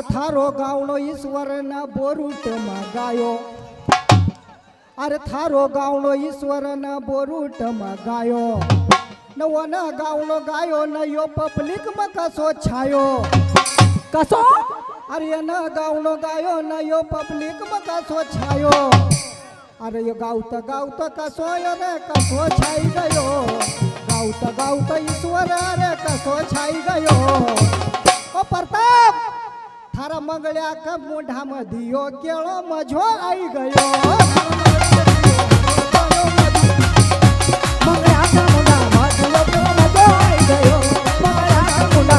थारो गावनो ईश्वर ना बोरूट मा गायो। अरे थारो गावनो ईश्वर ना बोरूट मा गायो। न गावनो गायो न यो पब्लिक में कसो छायो। कसो? अरे न गावनो गायो न यो पब्लिक में कसो छायो। अरे यो गावत कसो यो रे कसो छाई गयो। गावत ईश्वर अरे कसो छाई गयो। ओ प्रताप थारा मंगळ्या का मोढा मधियो केळो मझो आई गयो। मंगळ्या का मोढा मधियो केळो मझो आई गयो। मंगळ्या का मोढा